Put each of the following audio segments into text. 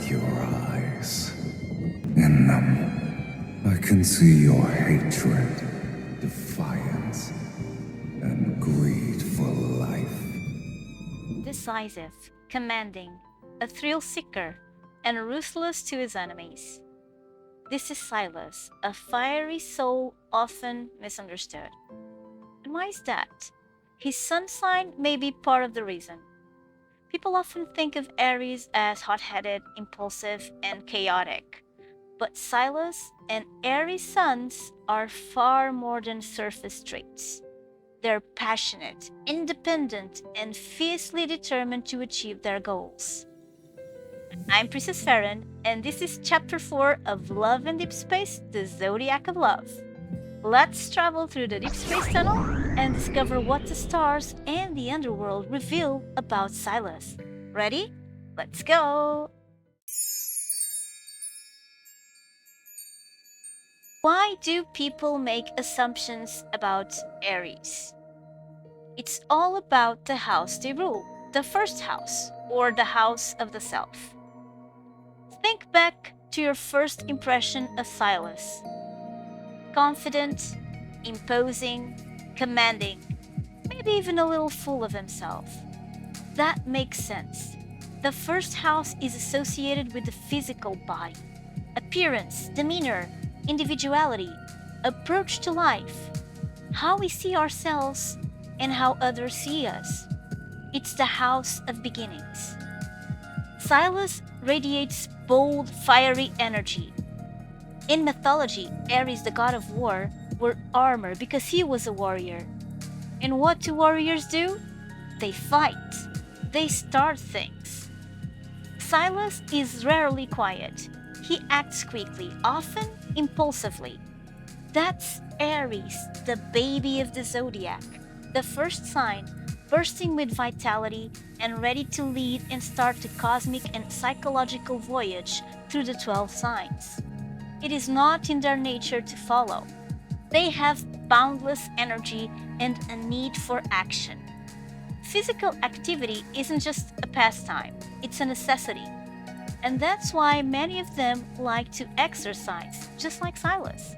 at your eyes. In them, I can see your hatred, defiance, and greed for life. Decisive, commanding, a thrill-seeker, and ruthless to his enemies. This is Sylus, a fiery soul often misunderstood. And why is that? His sun sign may be part of the reason. People often think of Aries as hot-headed, impulsive, and chaotic. But Sylus and Aries suns are far more than surface traits. They're passionate, independent, and fiercely determined to achieve their goals. I'm Princess Farron, and this is Chapter 4 of Love and Deepspace, the Zodiac of Love. Let's travel through the Deep Space Tunnel and discover what the stars and the Underworld reveal about Sylus. Ready? Let's go! Why do people make assumptions about Aries? It's all about the house they rule, the first house, or the house of the self. Think back to your first impression of Sylus. Confident, imposing, commanding, maybe even a little full of himself. That makes sense. The first house is associated with the physical body, appearance, demeanor, individuality, approach to life, how we see ourselves, and how others see us. It's the house of beginnings. Sylus radiates bold, fiery energy. In mythology, Ares, the god of war, wore armor because he was a warrior. And what do warriors do? They fight. They start things. Sylus is rarely quiet. He acts quickly, often impulsively. That's Aries, the baby of the zodiac, the first sign, bursting with vitality and ready to lead and start the cosmic and psychological voyage through the 12 signs. It is not in their nature to follow. They have boundless energy and a need for action. Physical activity isn't just a pastime, it's a necessity. And that's why many of them like to exercise, just like Sylus.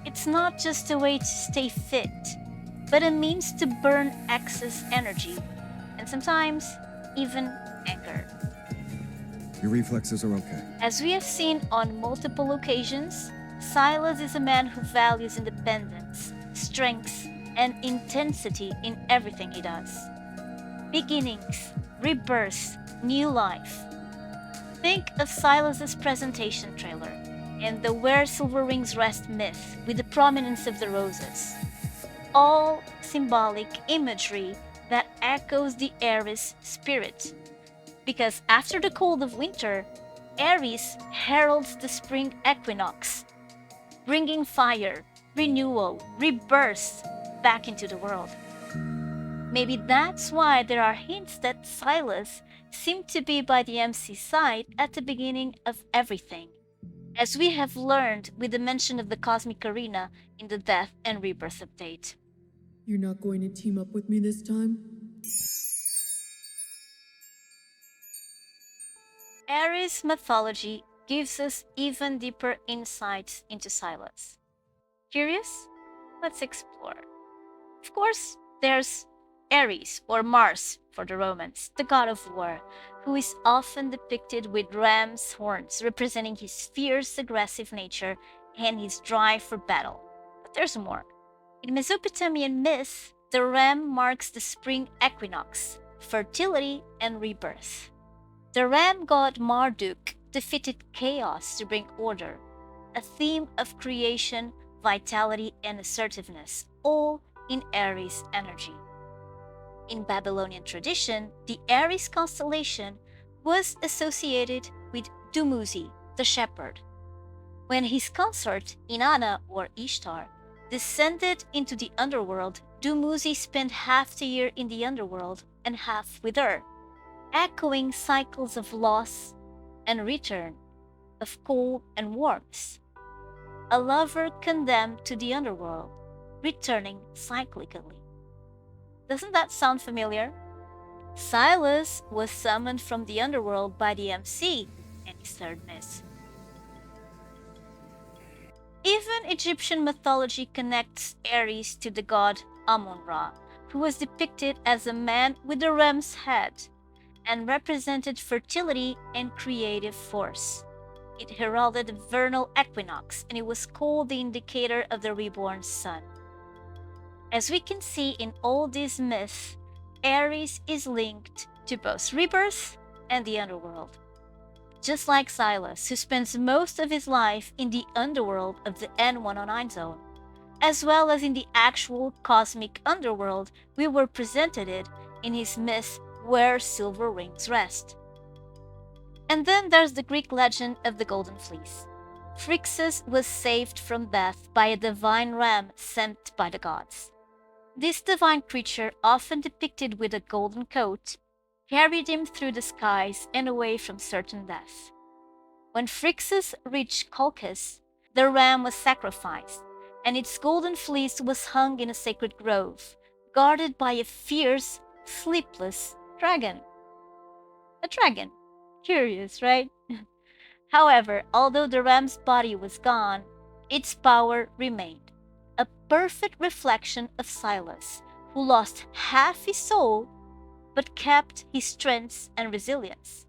It's not just a way to stay fit, but a means to burn excess energy, and sometimes even anger. Your reflexes are okay. As we have seen on multiple occasions, Sylus is a man who values independence, strength, and intensity in everything he does. Beginnings, rebirth, new life. Think of Sylus's presentation trailer and the Where Silver Rings Rest myth with the prominence of the roses. All symbolic imagery that echoes the Aries spirit. Because after the cold of winter, Aries heralds the spring equinox, bringing fire, renewal, rebirth back into the world. Maybe that's why there are hints that Sylus seemed to be by the MC side at the beginning of everything, as we have learned with the mention of the cosmic arena in the Death and Rebirth update. You're not going to team up with me this time? Aries mythology gives us even deeper insights into Sylus. Curious? Let's explore. Of course, there's Ares, or Mars for the Romans, the god of war, who is often depicted with ram's horns, representing his fierce, aggressive nature and his drive for battle. But there's more. In Mesopotamian myth, the ram marks the spring equinox, fertility, and rebirth. The ram god Marduk defeated chaos to bring order, a theme of creation, vitality, and assertiveness, all in Aries energy. In Babylonian tradition, the Aries constellation was associated with Dumuzi, the shepherd. When his consort, Inanna or Ishtar, descended into the underworld, Dumuzi spent half the year in the underworld and half with her, echoing cycles of loss and return, of cold and warmth. A lover condemned to the underworld, returning cyclically. Doesn't that sound familiar? Sylus was summoned from the underworld by the MC Aries' third myth. Even Egyptian mythology connects Aries to the god Amun-Ra, who was depicted as a man with a ram's head and represented fertility and creative force. It heralded the vernal equinox, and it was called the indicator of the reborn sun. As we can see in all these myths, Aries is linked to both rebirth and the underworld. Just like Sylus, who spends most of his life in the underworld of the N109 Zone, as well as in the actual cosmic underworld we were presented it in his myth Where Silver Rings Rest. And then there's the Greek legend of the Golden Fleece. Phrixus was saved from death by a divine ram sent by the gods. This divine creature, often depicted with a golden coat, carried him through the skies and away from certain death. When Phrixus reached Colchis, the ram was sacrificed, and its golden fleece was hung in a sacred grove, guarded by a fierce, sleepless dragon. A dragon. Curious, right? However, although the ram's body was gone, its power remained, a perfect reflection of Sylus, who lost half his soul but kept his strength and resilience.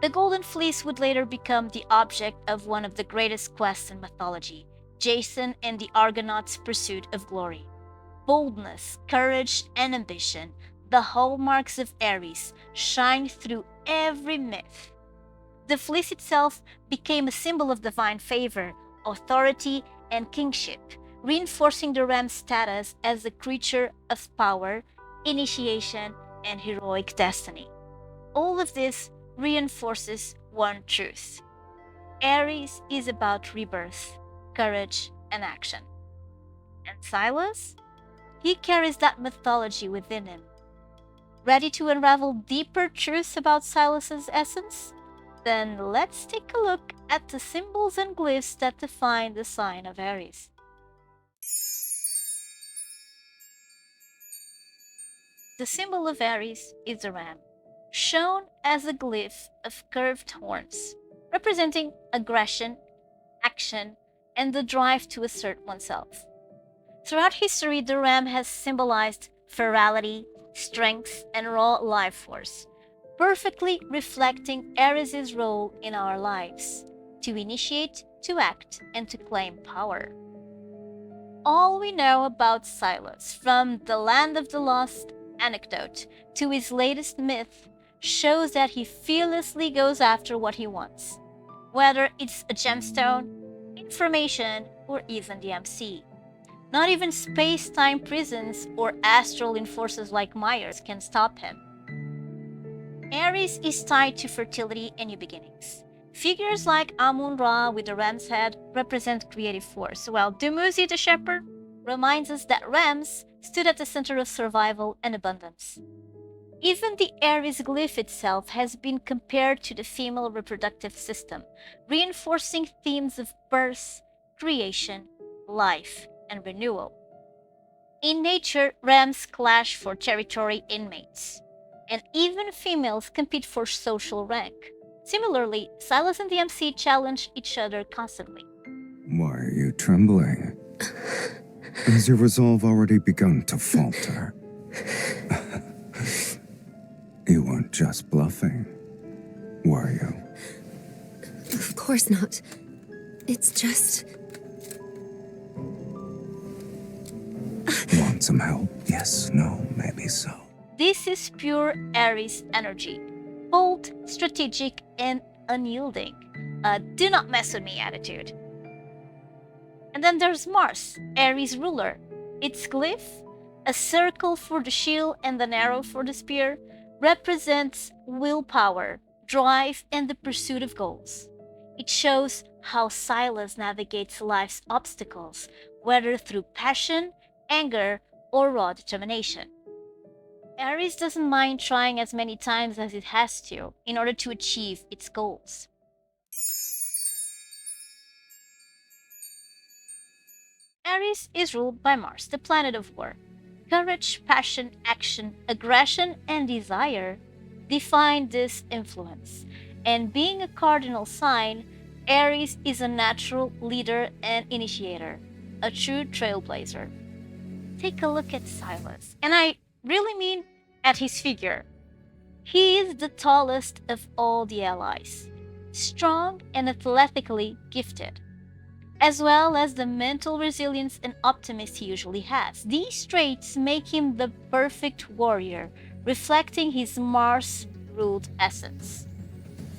The Golden Fleece would later become the object of one of the greatest quests in mythology, Jason and the Argonauts' pursuit of glory. Boldness, courage, and ambition, the hallmarks of Aries, shine through every myth. The fleece itself became a symbol of divine favor, authority, and kingship, reinforcing the ram's status as a creature of power, initiation, and heroic destiny. All of this reinforces one truth. Aries is about rebirth, courage, and action. And Sylus? He carries that mythology within him. Ready to unravel deeper truths about Sylus's essence? Then let's take a look at the symbols and glyphs that define the sign of Aries. The symbol of Aries is a ram, shown as a glyph of curved horns, representing aggression, action, and the drive to assert oneself. Throughout history, the ram has symbolized ferality, strength, and raw life force, perfectly reflecting Aries' role in our lives, to initiate, to act, and to claim power. All we know about Sylus, from the Land of the Lost anecdote to his latest myth, shows that he fearlessly goes after what he wants, whether it's a gemstone, information, or even the MC. Not even space-time prisons or astral enforcers like Myers can stop him. Aries is tied to fertility and new beginnings. Figures like Amun-Ra with the ram's head represent creative force, while Dumuzi the shepherd reminds us that rams stood at the center of survival and abundance. Even the Aries glyph itself has been compared to the female reproductive system, reinforcing themes of birth, creation, life, and renewal. In nature, rams clash for territory and mates, and even females compete for social rank. Similarly, Sylus and the MC challenge each other constantly. Why are you trembling? Has your resolve already begun to falter? You weren't just bluffing, were you? Of course not. It's just... Want some help? Yes, no, maybe so. This is pure Aries energy. Bold, strategic, and unyielding. Do not mess with me attitude. And then there's Mars, Aries ruler. Its glyph, a circle for the shield and an arrow for the spear, represents willpower, drive, and the pursuit of goals. It shows how Sylus navigates life's obstacles, whether through passion, anger, or raw determination. Aries doesn't mind trying as many times as it has to in order to achieve its goals. Aries is ruled by Mars, the planet of war. Courage, passion, action, aggression, and desire define this influence, And being a cardinal sign, Aries is a natural leader and initiator, a true trailblazer. Take a look at Sylus, and I really mean at his figure. He is the tallest of all the allies, strong and athletically gifted, as well as the mental resilience and optimism he usually has. These traits make him the perfect warrior, reflecting his Mars-ruled essence.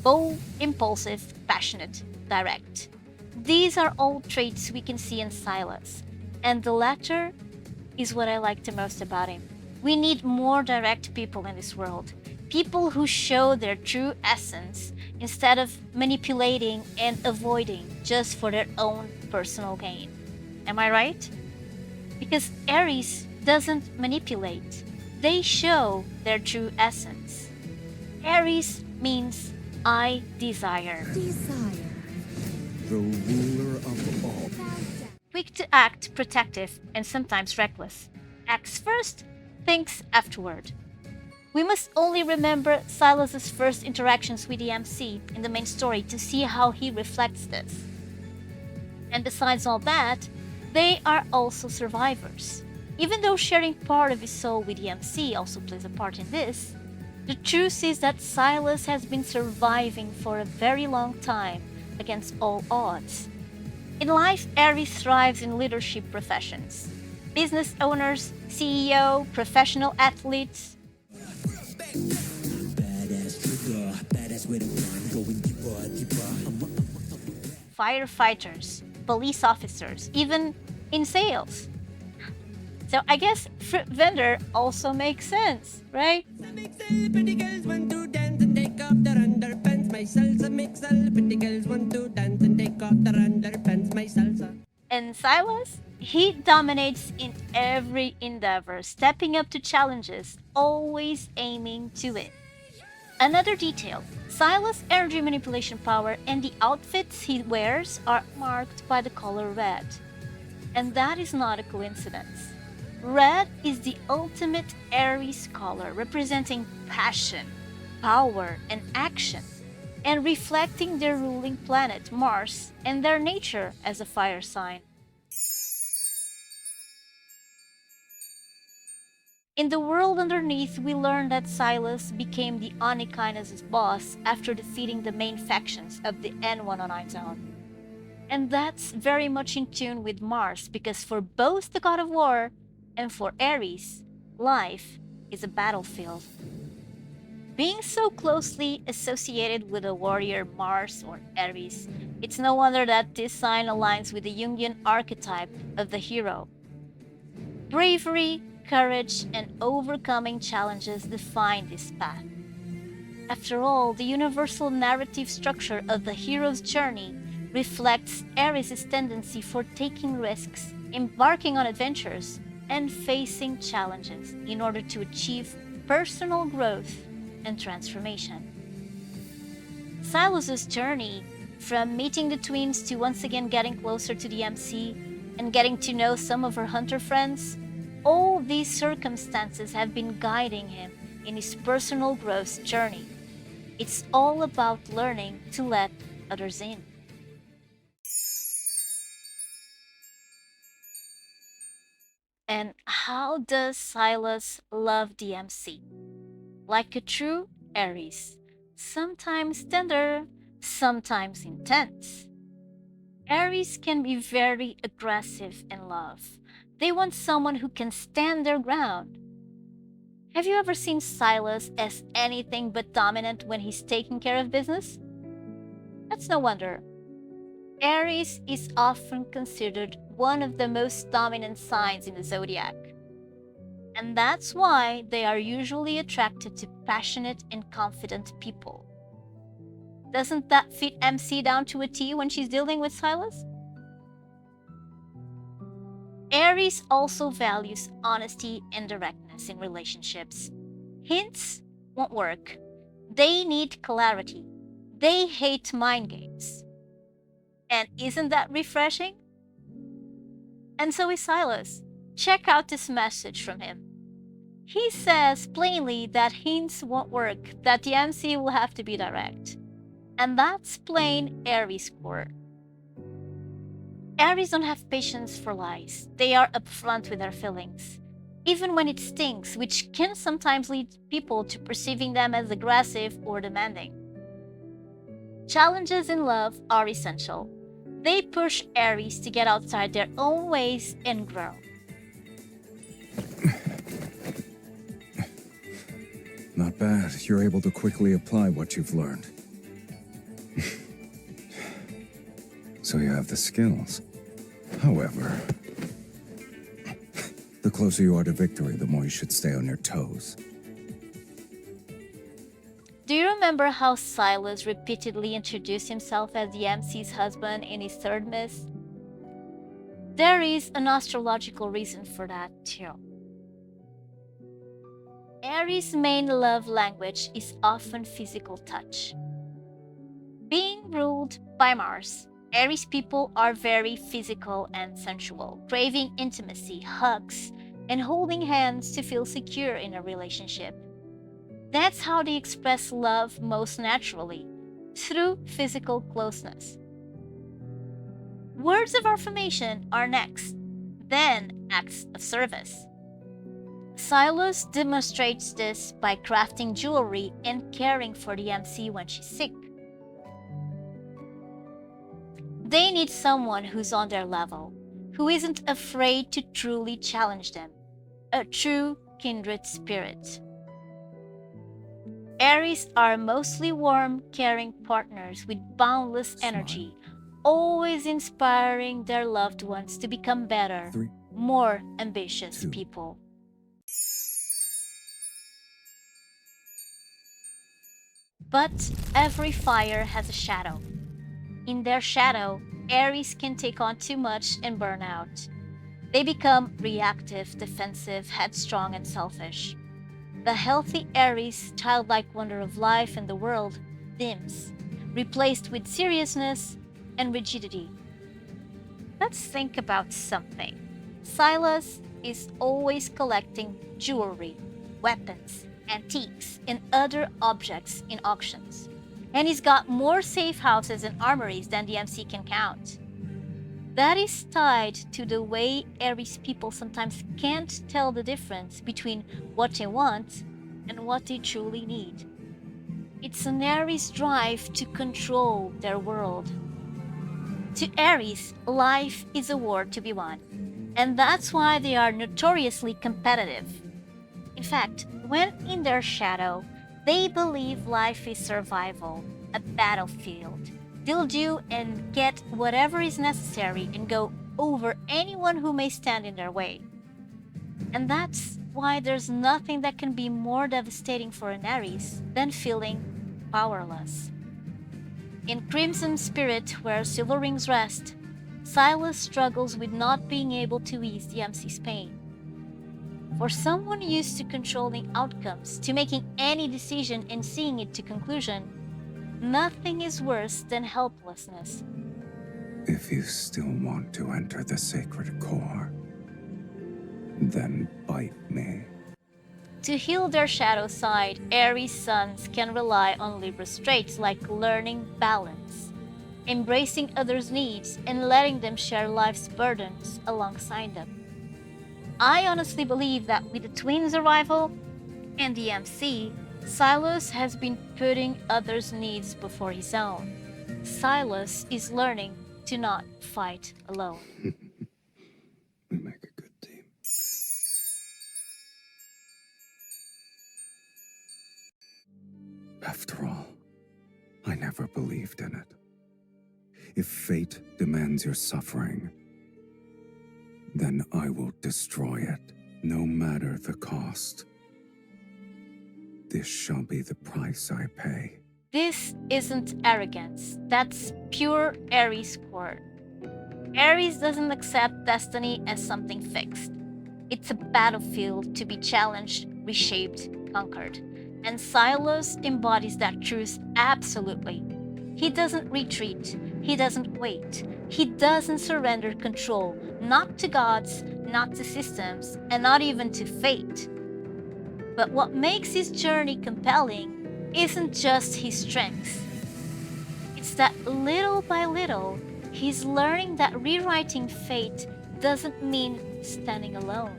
Bold, impulsive, passionate, direct. These are all traits we can see in Sylus, and the latter is what I like the most about him. We need more direct people in this world. People who show their true essence instead of manipulating and avoiding just for their own personal gain. Am I right? Because Aries doesn't manipulate. They show their true essence. Aries means I desire. Desire. The ruler of all. Quick to act, protective, and sometimes reckless. Acts first, thinks afterward. We must only remember Sylus's first interactions with the MC in the main story to see how he reflects this. And besides all that, they are also survivors. Even though sharing part of his soul with the MC also plays a part in this, the truth is that Sylus has been surviving for a very long time against all odds. In life, Aries thrives in leadership professions. Business owners, CEO, professional athletes. Firefighters, police officers, even in sales. So I guess fruit vendor also makes sense, right? Pretty girls want to dance and take off their underpants. My salsa makes all the pretty girls want to dance and take off their underpants. My salsa. And Sylus, he dominates in every endeavor, stepping up to challenges, always aiming to win. Another detail, Sylus' energy manipulation power and the outfits he wears are marked by the color red. And that is not a coincidence. Red is the ultimate Aries color, representing passion, power, and action, and reflecting their ruling planet, Mars, and their nature as a fire sign. In the world underneath, we learn that Sylus became the Onikinus' boss after defeating the main factions of the N109 Zone. And that's very much in tune with Mars, because for both the god of war and for Aries, life is a battlefield. Being so closely associated with the warrior Mars or Aries, it's no wonder that this sign aligns with the Jungian archetype of the hero. Bravery, courage, and overcoming challenges define this path. After all, the universal narrative structure of the hero's journey reflects Aries' tendency for taking risks, embarking on adventures, and facing challenges in order to achieve personal growth and transformation. Sylus' journey, from meeting the twins to once again getting closer to the MC and getting to know some of her hunter friends, all these circumstances have been guiding him in his personal growth journey. It's all about learning to let others in. And how does Sylus love the MC? Like a true Aries, sometimes tender, sometimes intense. Aries can be very aggressive in love. They want someone who can stand their ground. Have you ever seen Sylus as anything but dominant when he's taking care of business? That's no wonder. Aries is often considered one of the most dominant signs in the zodiac. And that's why they are usually attracted to passionate and confident people. Doesn't that fit MC down to a T when she's dealing with Sylus? Aries also values honesty and directness in relationships. Hints won't work. They need clarity. They hate mind games. And isn't that refreshing? And so is Sylus. Check out this message from him. He says plainly that hints won't work, that the MC will have to be direct. And that's plain Aries core. Aries don't have patience for lies. They are upfront with their feelings, even when it stings, which can sometimes lead people to perceiving them as aggressive or demanding. Challenges in love are essential. They push Aries to get outside their own ways and grow. Not bad. You're able to quickly apply what you've learned. So you have the skills. However, the closer you are to victory, the more you should stay on your toes. Do you remember how Sylus repeatedly introduced himself as the MC's husband in his third myth? There is an astrological reason for that too. Aries' main love language is often physical touch. Being ruled by Mars, Aries people are very physical and sensual, craving intimacy, hugs, and holding hands to feel secure in a relationship. That's how they express love most naturally, through physical closeness. Words of affirmation are next, then acts of service. Sylus demonstrates this by crafting jewelry and caring for the MC when she's sick. They need someone who's on their level, who isn't afraid to truly challenge them, a true kindred spirit. Aries are mostly warm, caring partners with boundless energy, always inspiring their loved ones to become better, more ambitious people. But every fire has a shadow. In their shadow, Aries can take on too much and burn out. They become reactive, defensive, headstrong, and selfish. The healthy Aries' childlike wonder of life and the world dims, replaced with seriousness and rigidity. Let's think about something. Sylus is always collecting jewelry, weapons, antiques, and other objects in auctions. And he's got more safe houses and armories than the MC can count. That is tied to the way Aries people sometimes can't tell the difference between what they want and what they truly need. It's an Aries drive to control their world. To Aries, life is a war to be won, and that's why they are notoriously competitive. In fact, when in their shadow, they believe life is survival, a battlefield. They'll do and get whatever is necessary and go over anyone who may stand in their way. And that's why there's nothing that can be more devastating for an Aries than feeling powerless. In Crimson Spirit, where silver rings rest, Sylus struggles with not being able to ease the MC's pain. For someone used to controlling outcomes, to making any decision and seeing it to conclusion, nothing is worse than helplessness. If you still want to enter the sacred core, then bite me. To heal their shadow side, Aries sons can rely on Libra's traits like learning balance, embracing others' needs, and letting them share life's burdens alongside them. I honestly believe that with the twins' arrival and the MC, Sylus has been putting others' needs before his own. Sylus is learning to not fight alone. We make a good team. After all, I never believed in it. If fate demands your suffering, then I will destroy it, no matter the cost. This shall be the price I pay. This isn't arrogance, that's pure Aries core. Aries doesn't accept destiny as something fixed. It's a battlefield to be challenged, reshaped, conquered. And Sylus embodies that truth absolutely. He doesn't retreat, he doesn't wait, he doesn't surrender control, not to gods, not to systems, and not even to fate. But what makes his journey compelling isn't just his strengths. that little by little, he's learning that rewriting fate doesn't mean standing alone.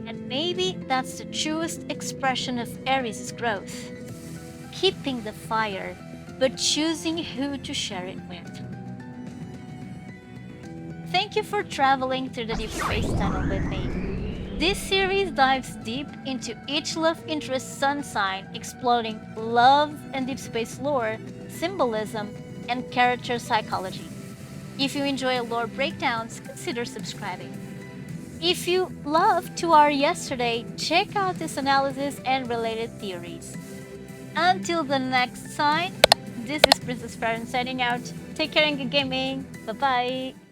And maybe that's the truest expression of Aries' growth. Keeping the fire, but choosing who to share it with. Thank you for traveling through the deep space tunnel with me. This series dives deep into each love interest sun sign, exploring love and deep space lore, symbolism, and character psychology. If you enjoy lore breakdowns, consider subscribing. If you loved To Our Yesterday, check out this analysis and related theories. Until the next sign, this is Princess Farron signing out. Take care and good gaming. Bye bye.